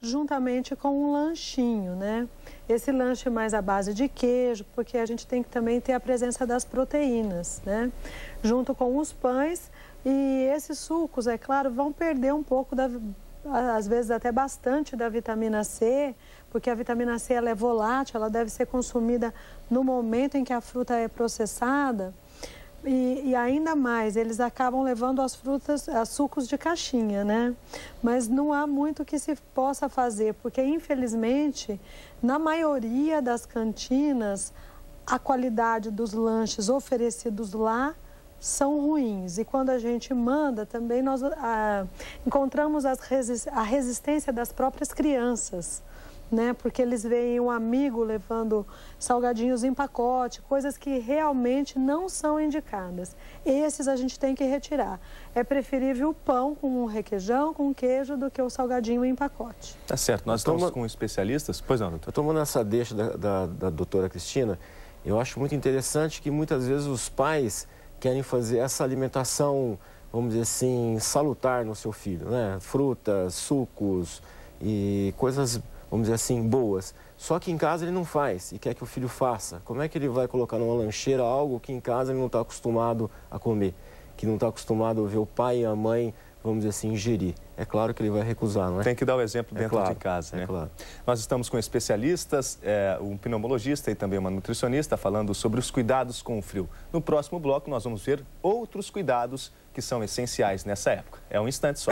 juntamente com um lanchinho, né? Esse lanche mais à base de queijo, porque a gente tem que também ter a presença das proteínas, né? Junto com os pães. E esses sucos, é claro, vão perder um pouco, às vezes até bastante da vitamina C, porque a vitamina C ela é volátil, ela deve ser consumida no momento em que a fruta é processada. E ainda mais, eles acabam levando as frutas a sucos de caixinha, né? Mas não há muito que se possa fazer, porque infelizmente, na maioria das cantinas, a qualidade dos lanches oferecidos lá são ruins. E quando a gente manda, também nós encontramos a resistência das próprias crianças, né? Porque eles veem um amigo levando salgadinhos em pacote, coisas que realmente não são indicadas. Esses a gente tem que retirar. É preferível o pão com um requeijão, com queijo, do que o salgadinho em pacote. Tá certo. Nós estamos com especialistas. Pois não, doutor. Eu tomando essa deixa da doutora Cristina, eu acho muito interessante que muitas vezes os pais querem fazer essa alimentação, vamos dizer assim, salutar no seu filho, né? Frutas, sucos e coisas, vamos dizer assim, boas. Só que em casa ele não faz e quer que o filho faça. Como é que ele vai colocar numa lancheira algo que em casa ele não está acostumado a comer? Que não está acostumado a ver o pai e a mãe, vamos dizer assim, ingerir? É claro que ele vai recusar, não é? Tem que dar o exemplo dentro de casa, né? É claro. Nós estamos com especialistas, um pneumologista e também uma nutricionista falando sobre os cuidados com o frio. No próximo bloco nós vamos ver outros cuidados que são essenciais nessa época. É um instante só.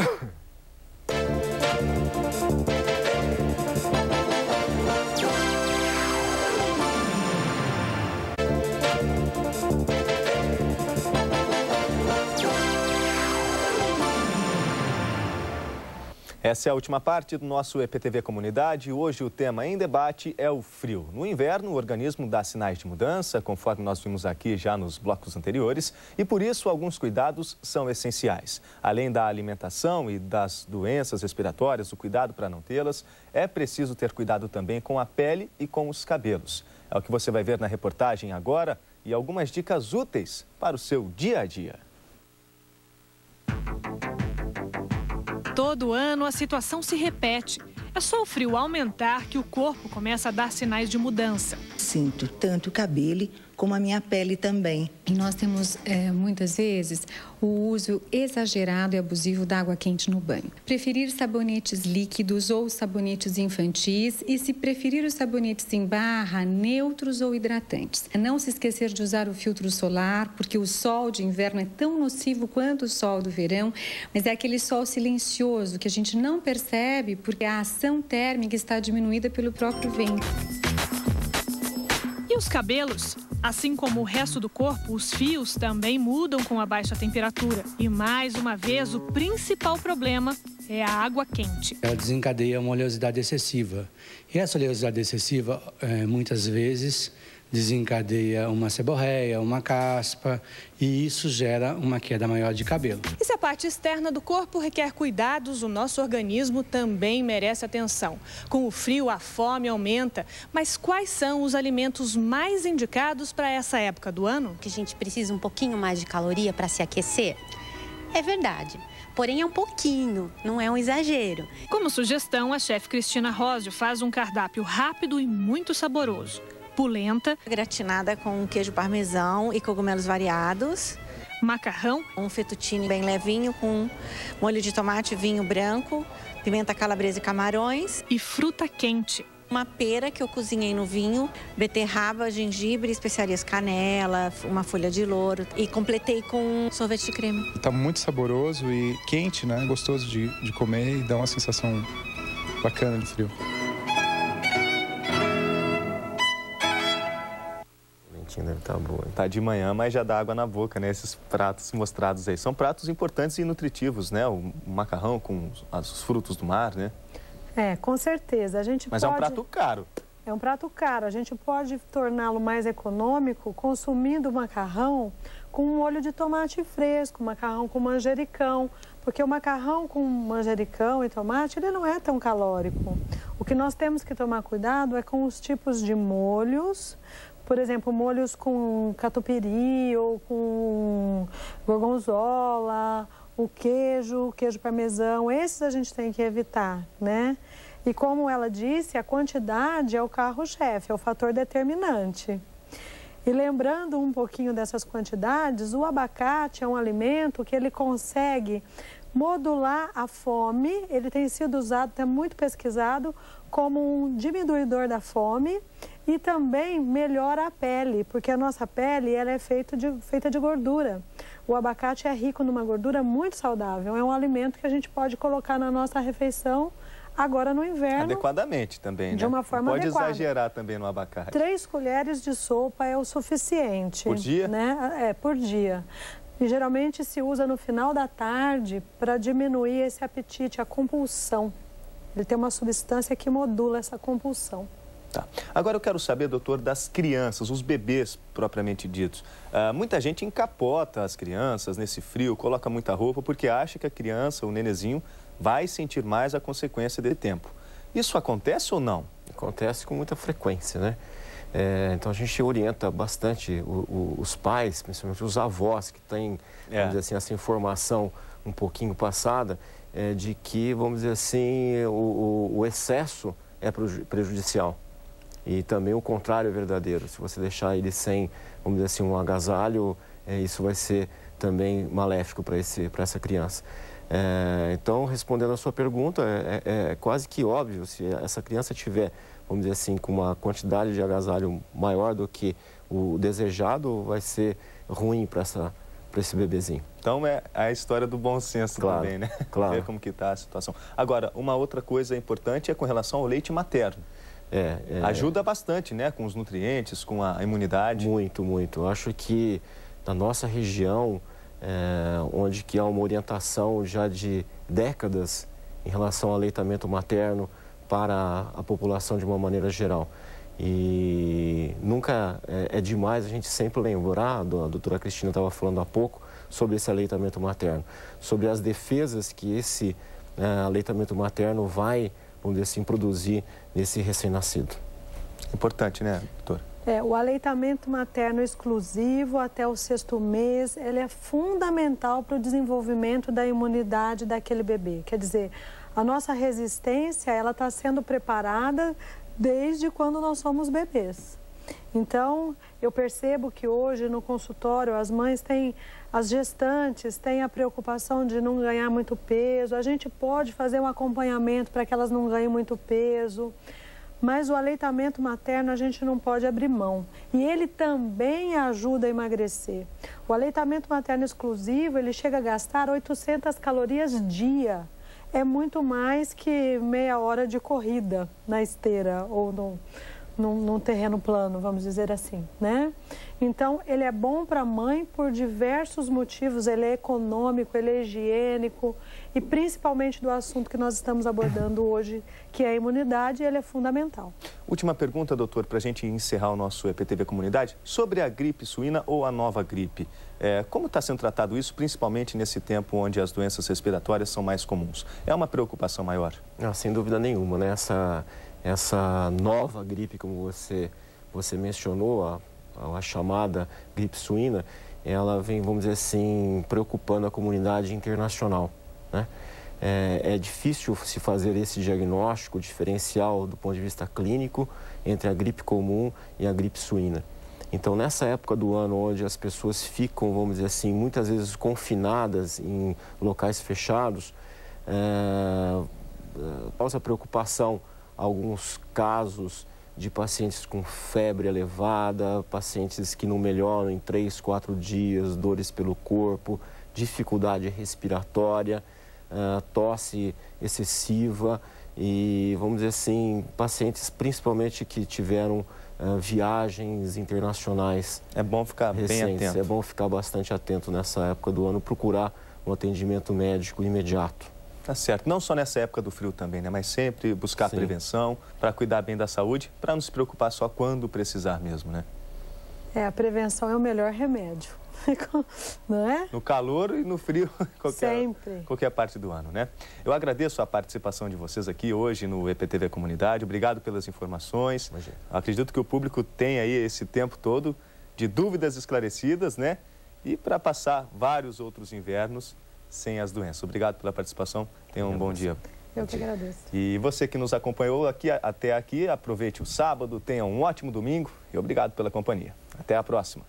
Essa é a última parte do nosso EPTV Comunidade e hoje o tema em debate é o frio. No inverno, o organismo dá sinais de mudança, conforme nós vimos aqui já nos blocos anteriores, e por isso alguns cuidados são essenciais. Além da alimentação e das doenças respiratórias, o cuidado para não tê-las, é preciso ter cuidado também com a pele e com os cabelos. É o que você vai ver na reportagem agora e algumas dicas úteis para o seu dia a dia. Todo ano a situação se repete. É só o frio aumentar que o corpo começa a dar sinais de mudança. Sinto tanto o cabelo como a minha pele também. E nós temos, muitas vezes, o uso exagerado e abusivo da água quente no banho. Preferir sabonetes líquidos ou sabonetes infantis e, se preferir os sabonetes em barra, neutros ou hidratantes. Não se esquecer de usar o filtro solar, porque o sol de inverno é tão nocivo quanto o sol do verão, mas é aquele sol silencioso que a gente não percebe porque a ação térmica está diminuída pelo próprio vento. E os cabelos? Assim como o resto do corpo, os fios também mudam com a baixa temperatura. E mais uma vez, o principal problema é a água quente. Ela desencadeia uma oleosidade excessiva. E essa oleosidade excessiva, muitas vezes, desencadeia uma seborreia, uma caspa, e isso gera uma queda maior de cabelo. E se a parte externa do corpo requer cuidados, o nosso organismo também merece atenção. Com o frio, a fome aumenta. Mas quais são os alimentos mais indicados para essa época do ano? Que a gente precisa um pouquinho mais de caloria para se aquecer? É verdade. Porém, é um pouquinho, não é um exagero. Como sugestão, a chefe Cristina Rósio faz um cardápio rápido e muito saboroso. Polenta, gratinada com queijo parmesão e cogumelos variados. Macarrão, um fettuccine bem levinho com molho de tomate, vinho branco, pimenta calabresa e camarões. E fruta quente. Uma pera que eu cozinhei no vinho, beterraba, gengibre, especiarias canela, uma folha de louro e completei com sorvete de creme. Tá muito saboroso e quente, né? Gostoso de comer e dá uma sensação bacana de frio. Deve estar boa. Tá de manhã, mas já dá água na boca, né? Esses pratos mostrados aí. São pratos importantes e nutritivos, né? O macarrão com os frutos do mar, né? Com certeza. Mas é um prato caro. É um prato caro. A gente pode torná-lo mais econômico consumindo o macarrão com um molho de tomate fresco, macarrão com manjericão. Porque o macarrão com manjericão e tomate, ele não é tão calórico. O que nós temos que tomar cuidado é com os tipos de molhos. Por exemplo, molhos com catupiry ou com gorgonzola, o queijo parmesão, esses a gente tem que evitar, né? E como ela disse, a quantidade é o carro-chefe, é o fator determinante. E lembrando um pouquinho dessas quantidades, o abacate é um alimento que ele consegue modular a fome, ele tem sido usado, é muito pesquisado, como um diminuidor da fome e também melhora a pele, porque a nossa pele ela é feita de gordura. O abacate é rico numa gordura muito saudável, é um alimento que a gente pode colocar na nossa refeição agora no inverno. Adequadamente também, né? De uma forma adequada. Pode adequada. exagerar também no abacate. 3 colheres de sopa é o suficiente. Por dia? Né? Por dia. E geralmente se usa no final da tarde para diminuir esse apetite, a compulsão. Ele tem uma substância que modula essa compulsão. Tá. Agora eu quero saber, doutor, das crianças, os bebês propriamente ditos. Muita gente encapota as crianças nesse frio, coloca muita roupa porque acha que a criança, o nenezinho, vai sentir mais a consequência desse tempo. Isso acontece ou não? Acontece com muita frequência, né? Então a gente orienta bastante os pais, principalmente os avós que têm, vamos dizer assim, essa informação um pouquinho passada, de que, vamos dizer assim, o excesso é prejudicial. E também o contrário é verdadeiro. Se você deixar ele sem, vamos dizer assim, um agasalho, isso vai ser também maléfico para essa criança. Então, respondendo a sua pergunta, é quase que óbvio, se essa criança tiver, vamos dizer assim, com uma quantidade de agasalho maior do que o desejado, vai ser ruim para esse bebezinho. Então é a história do bom senso também, né? Claro. Ver como que está a situação. Agora, uma outra coisa importante é com relação ao leite materno. Ajuda bastante, né? Com os nutrientes, com a imunidade. Muito, muito. Eu acho que na nossa região, onde que há uma orientação já de décadas em relação ao aleitamento materno para a população de uma maneira geral. E nunca é demais a gente sempre lembrar, a doutora Cristina estava falando há pouco, sobre esse aleitamento materno, sobre as defesas que esse aleitamento materno vai, vamos dizer assim, produzir nesse recém-nascido. Importante, né, doutora? O aleitamento materno exclusivo até o 6º mês, ele é fundamental para o desenvolvimento da imunidade daquele bebê. Quer dizer, a nossa resistência, ela está sendo preparada desde quando nós somos bebês. Então, eu percebo que hoje no consultório as gestantes têm a preocupação de não ganhar muito peso. A gente pode fazer um acompanhamento para que elas não ganhem muito peso. Mas o aleitamento materno a gente não pode abrir mão. E ele também ajuda a emagrecer. O aleitamento materno exclusivo, ele chega a gastar 800 calorias dia. É muito mais que meia hora de corrida na esteira ou num terreno plano, vamos dizer assim, né? Então, ele é bom para a mãe por diversos motivos. Ele é econômico, ele é higiênico e principalmente do assunto que nós estamos abordando hoje, que é a imunidade, ele é fundamental. Última pergunta, doutor, para a gente encerrar o nosso EPTV Comunidade, sobre a gripe suína ou a nova gripe. Como está sendo tratado isso, principalmente nesse tempo onde as doenças respiratórias são mais comuns? É uma preocupação maior? Sem dúvida nenhuma, né? Essa nova gripe, como você mencionou, a chamada gripe suína, ela vem, vamos dizer assim, preocupando a comunidade internacional, né? É difícil se fazer esse diagnóstico diferencial do ponto de vista clínico entre a gripe comum e a gripe suína. Então, nessa época do ano onde as pessoas ficam, vamos dizer assim, muitas vezes confinadas em locais fechados, causa preocupação alguns casos de pacientes com febre elevada, pacientes que não melhoram em 3, 4 dias, dores pelo corpo, dificuldade respiratória, tosse excessiva e, vamos dizer assim, pacientes principalmente que tiveram viagens internacionais. É bom ficar bem atento. É bom ficar bastante atento nessa época do ano, procurar um atendimento médico imediato. Tá certo. Não só nessa época do frio também, né? Mas sempre buscar prevenção para cuidar bem da saúde, para não se preocupar só quando precisar mesmo, né? A prevenção é o melhor remédio, não é? No calor e no frio, sempre. Qualquer parte do ano, né? Eu agradeço a participação de vocês aqui hoje no EPTV Comunidade. Obrigado pelas informações. Imagina. Acredito que o público tem aí esse tempo todo de dúvidas esclarecidas, né? E para passar vários outros invernos sem as doenças. Obrigado pela participação. Tenham um bom dia. Eu que agradeço. E você que nos acompanhou até aqui, aproveite o sábado, tenha um ótimo domingo e obrigado pela companhia. Até a próxima.